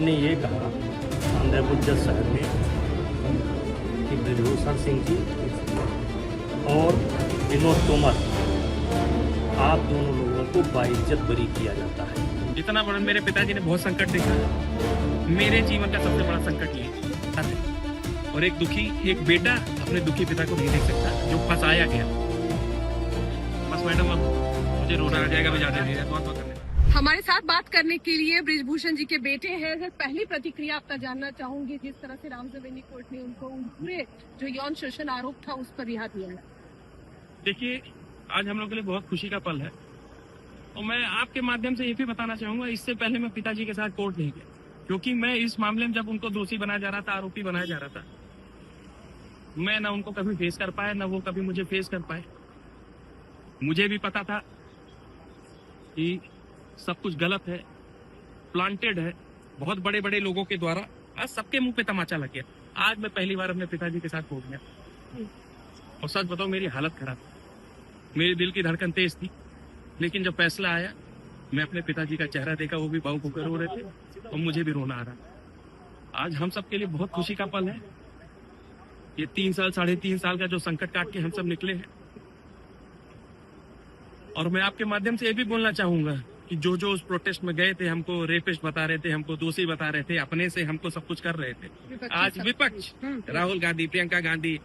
ने ये कहा ऑनरेबल जज साहब ने कि ब्रिजभूषण सिंह जी और विनोद तोमर आप दोनों लोगों को बाइज्जत बरी किया जाता है। इतना बड़ा मेरे पिताजी ने बहुत संकट देखा, मेरे जीवन का सबसे बड़ा संकट ये है। और एक बेटा अपने दुखी पिता को नहीं देख सकता जो फंसाया गया। बस मैडम अब मुझे रोना आ जाएगा, मैं जाने दीजिए। बहुत बहुत धन्यवाद। हमारे साथ बात करने के लिए ब्रिजभूषण जी के बेटे हैं। सर, पहली प्रतिक्रिया आपका जानना चाहूंगी, जिस तरह से रामजवेनी कोर्ट ने उनको पूरे जो यौन शोषण आरोप था उस पर रिहा दिया है। देखिए, आज हम लोग के लिए बहुत खुशी का पल है और मैं आपके माध्यम से ये भी बताना चाहूंगा, इससे पहले मैं पिताजी के साथ कोर्ट नहीं गया, क्योंकि मैं इस मामले में जब उनको दोषी बनाया जा रहा था, आरोपी बनाया जा रहा था, मैं ना उनको कभी फेस कर पाया, ना वो कभी मुझे फेस कर पाए। मुझे भी पता था कि सब कुछ गलत है, प्लांटेड है, बहुत बड़े बड़े लोगों के द्वारा। आज सबके मुंह पे तमाचा लग गया। आज मैं पहली बार अपने पिताजी के साथ कोर्ट गया और सच बताओ, मेरी हालत खराब, मेरे दिल की धड़कन तेज थी। लेकिन जब फैसला आया, मैं अपने पिताजी का चेहरा देखा, वो भी भावुक होकर रो रहे थे और मुझे भी रोना आ रहा। आज हम सब के लिए बहुत खुशी का पल है। ये 3 साल 3.5 साल का जो संकट काट के हम सब निकले हैं। और मैं आपके माध्यम से ये भी बोलना चाहूंगा कि जो उस प्रोटेस्ट में गए थे, हमको रेपिस्ट बता रहे थे, हमको दोषी बता रहे थे, अपने से हमको सब कुछ कर रहे थे। आज विपक्ष, राहुल गांधी, प्रियंका गांधी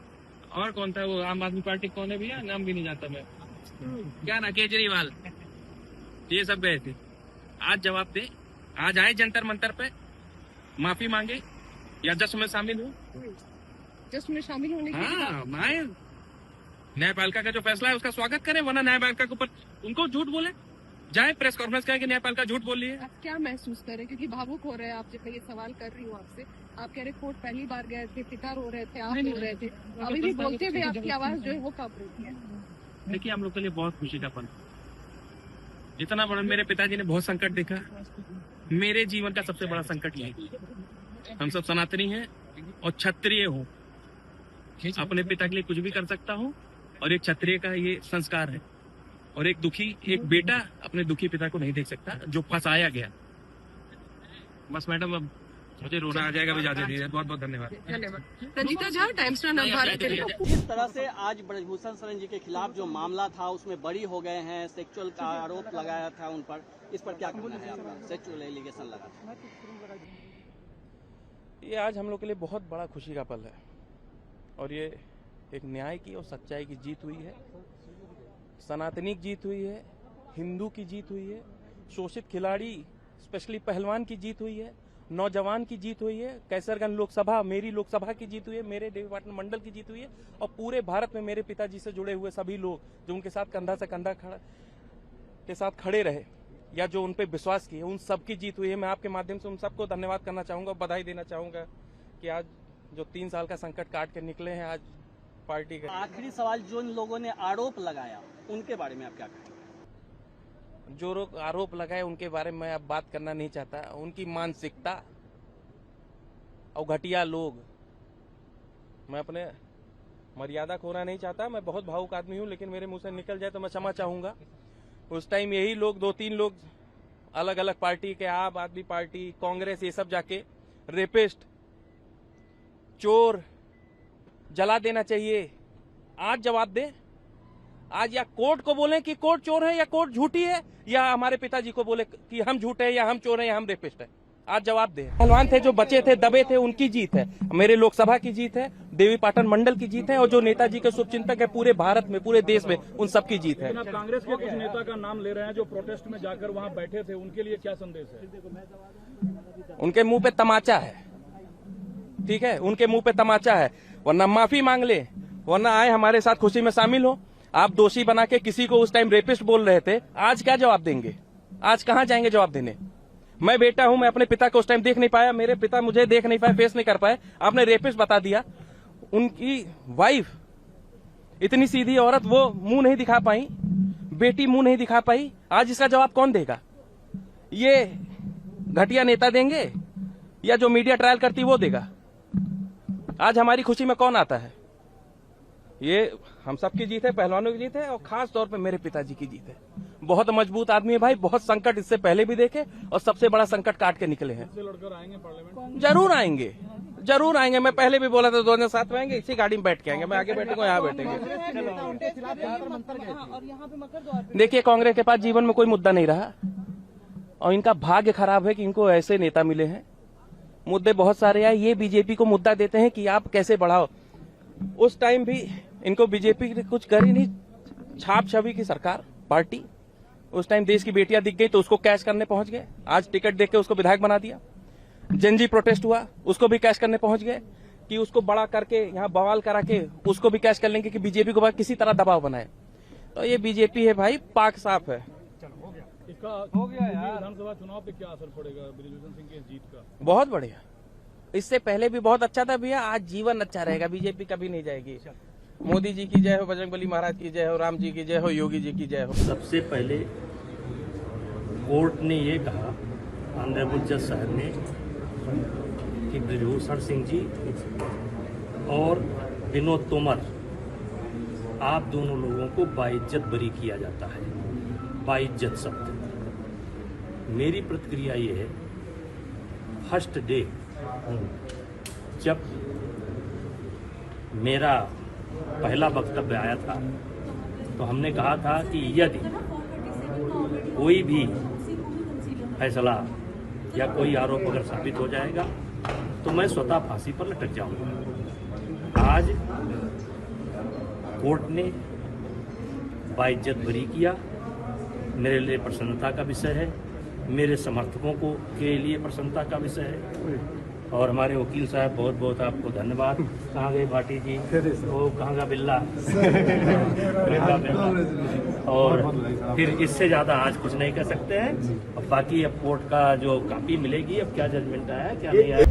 और कौन था वो, आम आदमी पार्टी कौन है भैया, नाम भी नहीं जानता मैं, क्या ना, केजरीवाल, ये सब गए थे। आज जवाब दे, आज आए जंतर मंतर पे, माफी मांगे या जश्न में शामिल हो। जश्न में शामिल होने के हाँ, आए, न्यायपालिका का जो फैसला है उसका स्वागत करें, वरना न्यायपालिका के ऊपर उनको झूठ बोले, जाए प्रेस कॉन्फ्रेंस करें कि न्यायपालिका झूठ बोल रही है। आप क्या महसूस कर रहे हैं, क्योंकि भावुक हो रहे हैं आप, जब मैं ये सवाल कर रही हूँ आपसे, आप कह रहे कोर्ट पहली बार गए थे, पिता रो रहे थे, आप रो रहे थे, अभी भी बोलते हुए आपकी आवाज जो है वो कांप रही है। देखिए, हम लोग के लिए बहुत खुशी का पल। इतना बड़ा मेरे पिताजी ने बहुत संकट देखा, मेरे जीवन का सबसे बड़ा संकट ये है। हम सब सनातनी हैं और क्षत्रिय हूँ, अपने पिता के लिए कुछ भी कर सकता हूँ और एक क्षत्रिय का ये संस्कार है। और एक बेटा अपने दुखी पिता को नहीं देख सकता जो फंसाया गया। बस मैडम अब मुझे रोना आ जाएगा, मैं जाने दीजिए। बहुत बहुत धन्यवाद। धन्यवाद। रंजीता झा, टाइम्स नाउ भारत के लिए। जिस तरह से आज ब्रिजभूषण शरण जी के खिलाफ जो मामला था उसमें बरी हो गए हैं, सेक्सुअल का आरोप लगाया था उन पर, इस पर क्या कहना है आपका? सेक्सुअल एलिगेशन लगा था। ये आज हम लोग के लिए बहुत बड़ा खुशी का पल है और ये एक न्याय की और सच्चाई की जीत हुई है, सनातनी की जीत हुई है, हिंदू की जीत हुई है, शोषित खिलाड़ी स्पेशली पहलवान की जीत हुई है, नौजवान की जीत हुई है, कैसरगंज लोकसभा, मेरी लोकसभा की जीत हुई है, मेरे देवी पाटन मंडल की जीत हुई है और पूरे भारत में मेरे पिताजी से जुड़े हुए सभी लोग जो उनके साथ कंधा से कंधा के साथ खड़े रहे या जो उन पे विश्वास किए, उन सबकी जीत हुई है। मैं आपके माध्यम से उन सबको धन्यवाद करना चाहूंगा, बधाई देना चाहूंगा कि आज जो 3 साल का संकट काट के निकले हैं, आज पार्टी का। आखिरी सवाल, जो इन लोगों ने आरोप लगाया उनके बारे में आप क्या कहेंगे? जो लोग आरोप लगाए उनके बारे में अब बात करना नहीं चाहता। उनकी मानसिकता और घटिया लोग, मैं अपने मर्यादा खोना नहीं चाहता, मैं बहुत भावुक आदमी हूं, लेकिन मेरे मुंह से निकल जाए तो मैं क्षमा चाहूंगा। उस टाइम यही लोग 2-3 लोग अलग अलग पार्टी के, आम आदमी पार्टी, कांग्रेस, ये सब जाके रेपिस्ट, चोर जला देना चाहिए। आज जवाब दे, आज या कोर्ट को बोले कि कोर्ट चोर है या कोर्ट झूठी है, या हमारे पिताजी को बोले कि हम झूठे हैं या हम चोर हैं या हम रेपिस्ट है। आज जवाब दे। पहलवान थे जो बचे थे, दबे थे, उनकी जीत है, मेरे लोकसभा की जीत है, देवी पाटन मंडल की जीत है और जो नेताजी के शुभचिंतक है पूरे भारत में, पूरे देश में, उन सबकी जीत है। कांग्रेस के कुछ नेता का नाम ले रहे हैं जो प्रोटेस्ट में जाकर वहां बैठे थे, उनके लिए क्या संदेश है? उनके मुंह पे तमाचा है, ठीक है, उनके मुंह पे तमाचा है, वरना माफी मांग ले, वरना आए हमारे साथ खुशी में शामिल हो। आप दोषी बना के किसी को उस टाइम रेपिस्ट बोल रहे थे, आज क्या जवाब देंगे? आज कहां जाएंगे जवाब देने? मैं बेटा हूं, मैं अपने पिता को उस टाइम देख नहीं पाया, मेरे पिता मुझे देख नहीं पाए, फेस नहीं कर पाए, आपने रेपिस्ट बता दिया। उनकी वाइफ इतनी सीधी औरत, वो मुंह नहीं दिखा पाई, बेटी मुंह नहीं दिखा पाई, आज इसका जवाब कौन देगा? ये घटिया नेता देंगे या जो मीडिया ट्रायल करती वो देगा? आज हमारी खुशी में कौन आता है? ये हम सबकी जीत है, पहलवानों की जीत है और खास तौर पे मेरे पिताजी की जीत है। बहुत मजबूत आदमी है भाई, बहुत संकट इससे पहले भी देखे और सबसे बड़ा संकट काट के निकले हैं। से लड़कर आएंगे पार्लियामेंट? जरूर आएंगे, जरूर आएंगे। मैं पहले भी बोला था 2007 में आएंगे, इसी गाड़ी में बैठ के आएंगे। मैं आगे बैठूंगा, यहाँ बैठेंगे। देखिए, कांग्रेस के पास जीवन में कोई मुद्दा नहीं रहा और इनका भाग्य खराब है कि इनको ऐसे नेता मिले हैं। मुद्दे बहुत सारे हैं, ये बीजेपी को मुद्दा देते हैं कि आप कैसे बढ़ाओ। उस टाइम भी इनको बीजेपी ने कुछ कर ही नहीं, छाप छवि की सरकार पार्टी। उस टाइम देश की बेटियां दिख गई तो उसको कैश करने पहुंच गए, आज टिकट देख के उसको विधायक बना दिया। जनजी प्रोटेस्ट हुआ, उसको भी कैश करने पहुंच गए कि उसको बड़ा करके यहाँ बवाल करा के उसको भी कैश कर लेंगे कि बीजेपी को किसी तरह दबाव बनाए। तो ये बीजेपी है भाई, पाक साफ है। इसका हो गया यार। विधानसभा चुनाव पे क्या असर पड़ेगा बृजभूषण सिंह की जीत का? बहुत बढ़िया, इससे पहले भी बहुत अच्छा था भैया, आज जीवन अच्छा रहेगा। बीजेपी कभी नहीं जाएगी। मोदी जी की जय हो, बजरंगबली महाराज की जय हो, राम जी की जय हो, योगी जी की जय हो। सबसे पहले कोर्ट ने ये कहा, ऑनरेबल जज साहब ने, कि बृजभूषण सिंह जी और विनोद तोमर, आप दोनों लोगों को बाइज्जत बरी किया जाता है। बाइज्जत शब्द, मेरी प्रतिक्रिया ये है, फर्स्ट डे जब मेरा पहला वक्तव्य आया था तो हमने कहा था कि यदि कोई भी फैसला या कोई आरोप अगर साबित हो जाएगा तो मैं स्वतः फांसी पर लटक जाऊंगा। आज कोर्ट ने बाइज्जत बरी किया, मेरे लिए प्रसन्नता का विषय है, मेरे समर्थकों को के लिए प्रसन्नता का विषय है। और हमारे वकील साहब, बहुत बहुत आपको धन्यवाद। कहाँ गए भाटी जी? वो कहाँ का बिल्ला? और फिर इससे ज़्यादा आज कुछ नहीं कर सकते हैं। अब बाकी अब कोर्ट का जो कॉपी मिलेगी, अब क्या जजमेंट आया क्या नहीं आया।